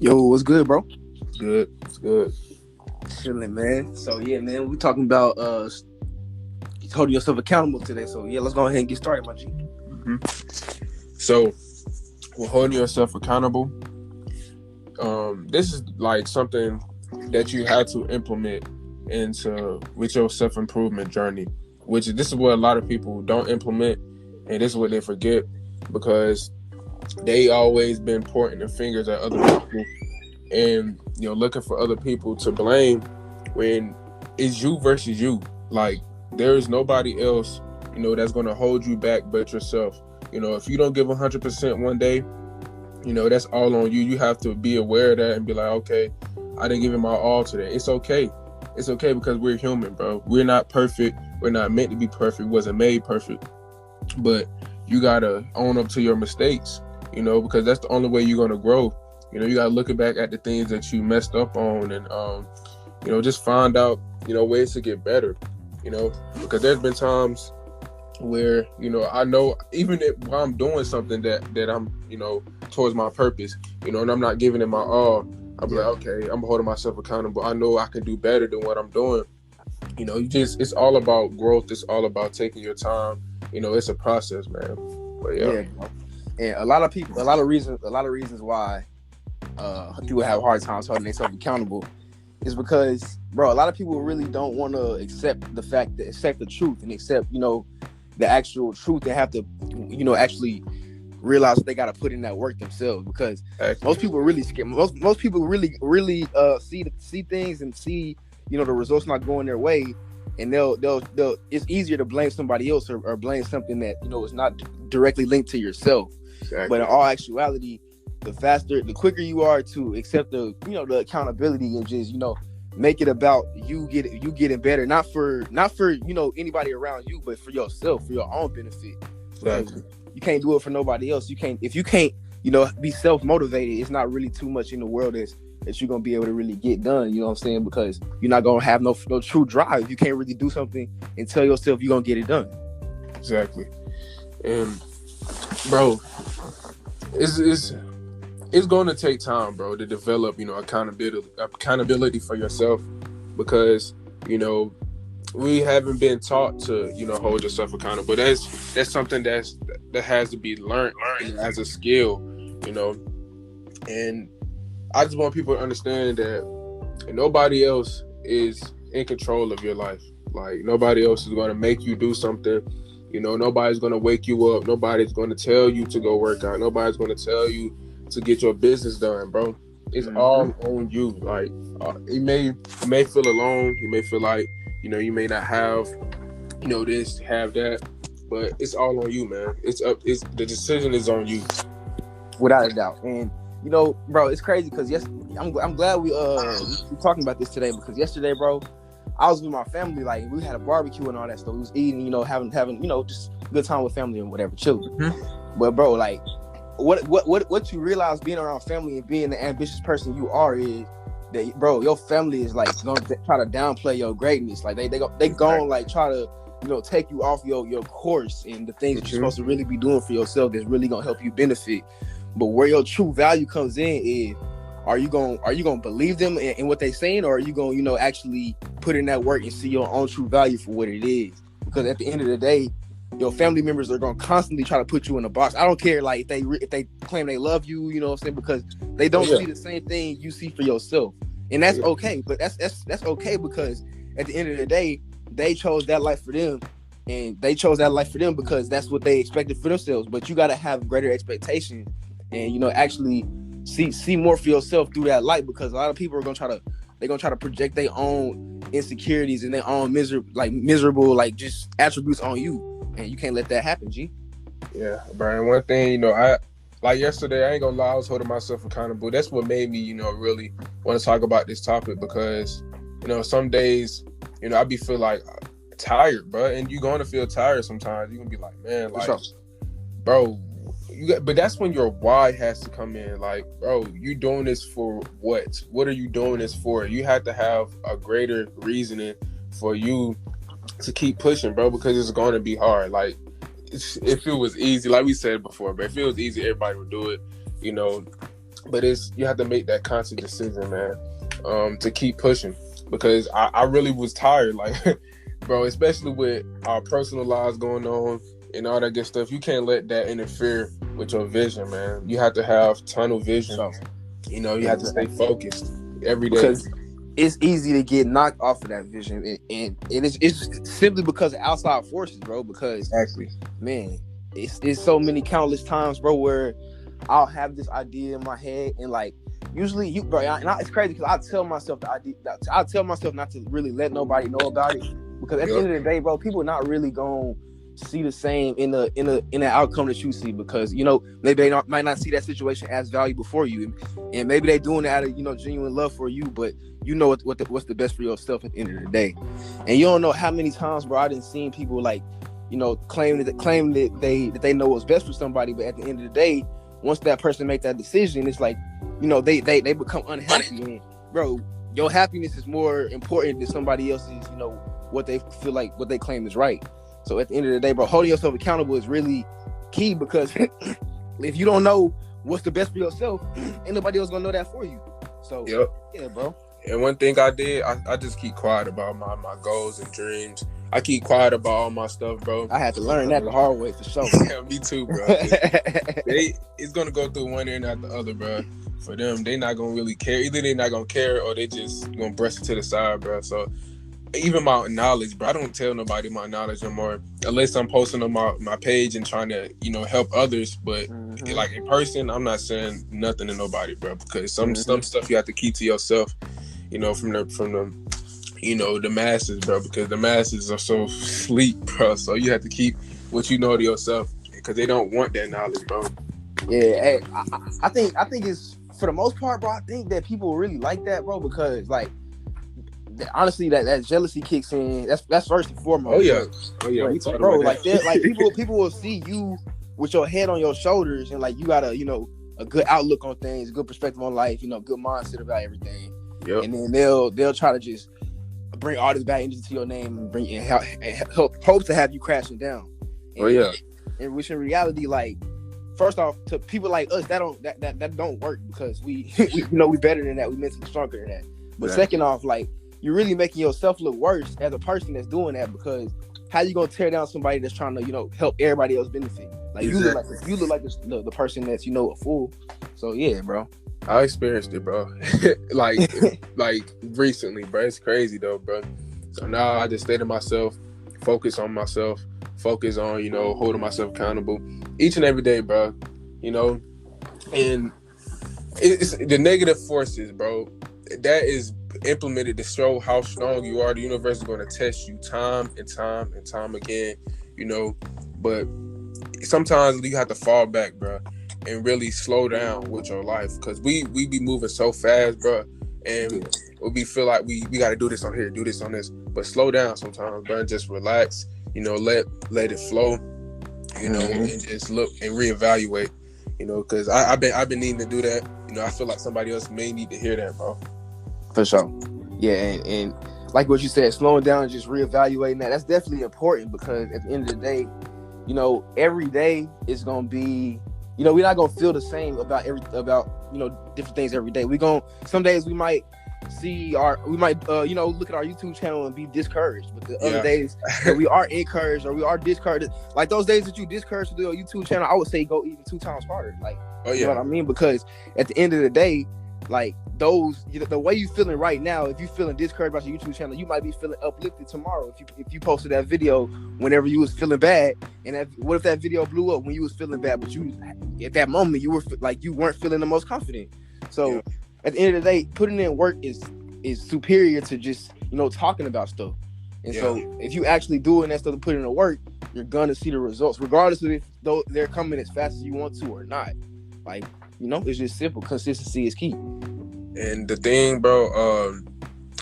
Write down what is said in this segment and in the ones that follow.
Yo, what's good, bro? It's good. It's good. Chilling, man. So yeah, man, we talking about holding yourself accountable today. So yeah, let's go ahead and get started, my G. hmm So, with holding yourself accountable, this is like something that you have to implement into with your self improvement journey. This is what a lot of people don't implement, and this is what they forget because they always been pointing the fingers at other people and looking for other people to blame when it's you versus you. Like there is nobody else that's going to hold you back but yourself. If you don't give 100% one day, that's all on you. You have to be aware of that and be like, okay, I didn't give it my all today. It's okay because we're human, bro. We're not perfect. We're not meant to be perfect. Wasn't made perfect. But you gotta own up to your mistakes, because that's the only way you're gonna grow. You gotta look back at the things that you messed up on and just find out, ways to get better, because there's been times where, I know even while I'm doing something that I'm, towards my purpose, and I'm not giving it my all, I'm like, okay, I'm holding myself accountable. I know I can do better than what I'm doing. It's all about growth. It's all about taking your time. It's a process, man. But yeah. And a lot of reasons why people have hard times holding themselves accountable is because, bro, a lot of people really don't want to accept the truth and accept, the actual truth. They have to, actually realize that they got to put in that work themselves, because most people really scared. Most people really see things and see, the results not going their way, and they'll it's easier to blame somebody else or blame something that is not directly linked to yourself. Exactly. But in all actuality, the quicker you are to accept the accountability and just make it about you getting better, not for anybody around you, but for yourself, for your own benefit. Exactly. You can't do it for nobody else. If you can't be self-motivated, it's not really too much in the world that you're gonna be able to really get done. You know what I'm saying? Because you're not gonna have no true drive. You can't really do something and tell yourself you're gonna get it done. Exactly. And bro, it's going to take time, bro, to develop accountability for yourself, because we haven't been taught to hold yourself accountable. That's something that has to be learned as a skill, and I just want people to understand that nobody else is in control of your life. Like nobody else is going to make you do something. Nobody's going to wake you up. Nobody's going to tell you to go work out. Nobody's going to tell you to get your business done, bro. It's all on you. Like you may feel alone. You may feel like you may not have this, have that, but it's all on you, man. The decision is on you, without a doubt. And bro, it's crazy because I'm glad we're talking about this today, because yesterday, bro, I was with my family. Like we had a barbecue and all that stuff. We was eating, having just a good time with family and whatever, chilling. Mm-hmm. But bro, like what you realize being around family and being the ambitious person you are is that, bro, your family is like gonna try to downplay your greatness. Like they gonna like try to take you off your course and the things that you're supposed to really be doing for yourself that's really gonna help you benefit. But where your true value comes in is, are you gonna believe them in what they saying, or are you gonna actually put in that work and see your own true value for what it is? Because at the end of the day, your family members are gonna constantly try to put you in a box. I don't care like if they claim they love you, you know what I'm saying, because they don't see the same thing you see for yourself, and that's okay. But that's okay, because at the end of the day, they chose that life for them, and they chose that life for them because that's what they expected for themselves. But you gotta have greater expectations, and actually see more for yourself through that light, because a lot of people are gonna try to project their own insecurities and their own miserable just attributes on you, and you can't let that happen, G. Yeah, Brian. One thing, I like yesterday, I ain't gonna lie, I was holding myself accountable. That's what made me, really want to talk about this topic, because some days, I be feel like tired, bro, and you're gonna feel tired sometimes. You're gonna be like, man, like, bro. But that's when your why has to come in. Like, bro, you doing this for what? What are you doing this for? You have to have a greater reasoning for you to keep pushing, bro, because it's going to be hard. Like, if it was easy, like we said before, but if it was easy, everybody would do it. but you have to make that conscious decision, man, to keep pushing, because I really was tired, like, bro, especially with our personal lives going on and all that good stuff. You can't let that interfere with your vision, man. You have to have tunnel vision. So, You have to stay focused every day. Because it's easy to get knocked off of that vision, and it's simply because of outside forces, bro. Because Exactly. man, it's so many countless times, bro, where I'll have this idea in my head, and like usually it's crazy because I tell myself not to really let nobody know about it, because at the end of the day, bro, people are not really gonna see the same in the outcome that you see, because maybe they might not see that situation as valuable for you, and maybe they doing it out of genuine love for you, but what's the best for yourself at the end of the day. And you don't know how many times, bro, I didn't seen people like claim that they know what's best for somebody, but at the end of the day, once that person make that decision, it's like they become unhappy, and bro, your happiness is more important than somebody else's what they feel like, what they claim is right. So at the end of the day, bro, holding yourself accountable is really key, because if you don't know what's the best for yourself, ain't nobody else gonna know that for you. So yeah, bro. And one thing I did, I just keep quiet about my goals and dreams. I keep quiet about all my stuff, bro. I had to learn that the hard way, for sure. Yeah, me too, bro. It's gonna go through one ear and not the other, bro. For them, they not gonna really care. Either they not gonna care, or they just gonna brush it to the side, bro. So even my knowledge, bro, I don't tell nobody my knowledge no more, unless I'm posting on my page and trying to help others. But like in person, I'm not saying nothing to nobody, bro, because some stuff you have to keep to yourself, from the masses, bro, because the masses are so sleep, bro. So you have to keep what you know to yourself, because they don't want that knowledge, bro. Yeah, hey, I think it's, for the most part, bro, I think that people really like that, bro, because like honestly, that jealousy kicks in. That's first and foremost. Oh yeah. Like, bro, like people will see you with your head on your shoulders, and like you got a good outlook on things, good perspective on life, good mindset about everything. Yep. And then they'll try to just bring all this bad energy to your name and hope to have you crashing down. And which in reality, like, first off, to people like us, that don't work, because we we better than that. We mentally stronger than that. But second off, like, you're really making yourself look worse as a person that's doing that, because how you gonna tear down somebody that's trying to help everybody else benefit? Like, you look like the person that's a fool. So yeah, bro. I experienced it, bro. like recently, bro. It's crazy though, bro. So now I just stay to myself, focus on myself, focus on holding myself accountable each and every day, bro. And it's the negative forces, bro, that is implemented to show how strong you are. The universe is going to test you time and time and time again, but sometimes you have to fall back, bro, and really slow down with your life, because we be moving so fast, bro, and we feel like we got to do this on here, do this on this, but slow down sometimes, bro, and just relax, let it flow, and just look and reevaluate, because I've been needing to do that. I feel like somebody else may need to hear that, bro. For sure. Yeah, and like what you said, slowing down and just reevaluating that's definitely important, because at the end of the day, every day is gonna be, we're not gonna feel the same about different things every day. Some days we might look at our YouTube channel and be discouraged, but the other days we are encouraged or we are discouraged. Like those days that you discouraged to do a YouTube channel, I would say go even 2 times harder. Like, you know what I mean? Because at the end of the day, like the way you feeling right now, if you feeling discouraged about your YouTube channel, you might be feeling uplifted tomorrow if you posted that video whenever you was feeling bad. And what if that video blew up when you was feeling bad, but you at that moment you weren't feeling the most confident? So at the end of the day, putting in work is superior to just talking about stuff. And so if you actually doing that stuff and putting in the work, you're gonna see the results, regardless of if they're coming as fast as you want to or not. Like, it's just simple. Consistency is key. And the thing, bro,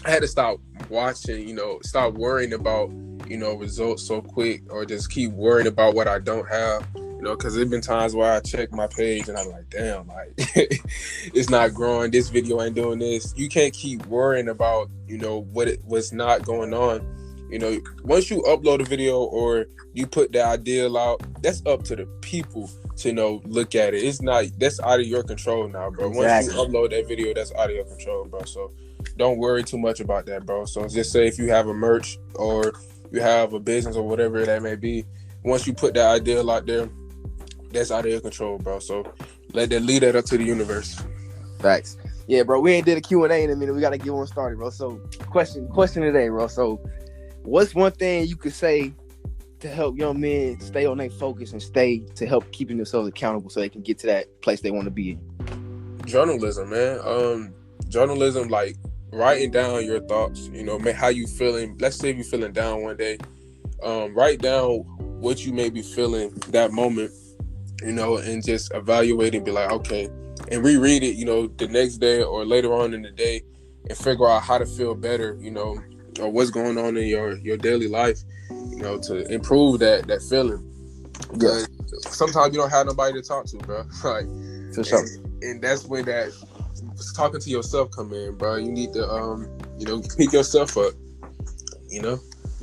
I had to stop watching, stop worrying about, results so quick, or just keep worrying about what I don't have, because there's been times where I check my page and I'm like, damn, like, it's not growing. This video ain't doing this. You can't keep worrying about, what's not going on, You know, once you upload a video or you put the ideal out, that's up to the people to, you know, look at it. It's not, that's out of your control now, bro. Exactly. Once you upload that video, that's out of your control, bro. So don't worry too much about that, bro. So just say if you have a merch or you have a business or whatever that may be, once you put that ideal out there, that's out of your control, bro. So leave that up to the universe. Facts. Yeah, bro. We ain't did a Q&A in a minute. We gotta get one started, bro. So question today, bro. So what's one thing you could say to help young men stay on their focus and stay to help keeping themselves accountable so they can get to that place they want to be in? Journalism, man. Journalism, like writing down your thoughts, you know, how you feeling. Let's say if you're feeling down one day, write down what you may be feeling that moment, you know, and just evaluate and be like, okay, and reread it, you know, the next day or later on in the day and figure out how to feel better, you know, or what's going on in your daily life, you know, to improve that feeling. Because sometimes you don't have nobody to talk to, bro. Like, for sure. And that's when that talking to yourself come in, bro. You need to, you know, pick yourself up, you know?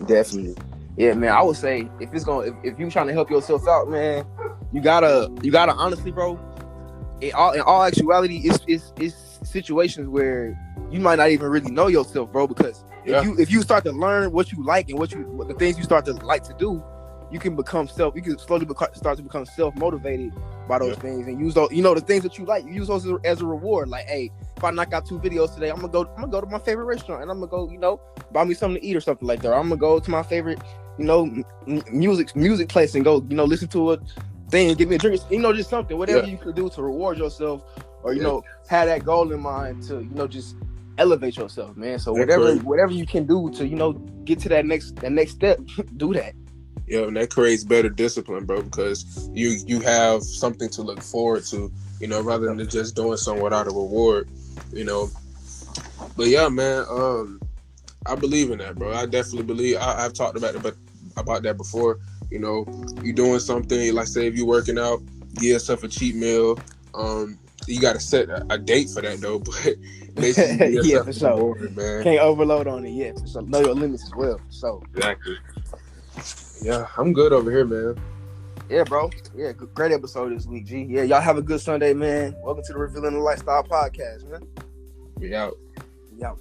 Definitely. Yeah, man, I would say if you're trying to help yourself out, man, you gotta honestly, bro, in all actuality, it's situations where you might not even really know yourself, bro, because if you start to learn what you like and what the things you start to like to do, you can slowly start to become self-motivated by those things and use those, you know, the things that you like, you use those as a reward. Like, hey, if I knock out 2 videos today, I'm gonna go to my favorite restaurant and I'm gonna go, you know, buy me something to eat or something like that. Or I'm gonna go to my favorite, you know, music place and go, you know, listen to a thing, give me a drink, you know, just something, whatever you could do to reward yourself, or you know, have that goal in mind to, you know, just elevate yourself, man. So whatever you can do to, you know, get to that next step, do that. Yeah, and that creates better discipline, bro, because you have something to look forward to, you know, rather than just doing something without a reward, you know. But yeah, man, I believe in that, bro. I definitely believe. I've talked about that before. You know, you doing something, like say if you're working out, give yourself a cheat meal. You got to set a date for that though, but basically yeah, for sure. Reward, man. Can't overload on it. Yeah, for sure. Know your limits as well. So exactly. Yeah, I'm good over here, man. Yeah, bro. Yeah, great episode this week, G. Yeah, y'all have a good Sunday, man. Welcome to the Revealing the Lifestyle podcast, man. We out. We out.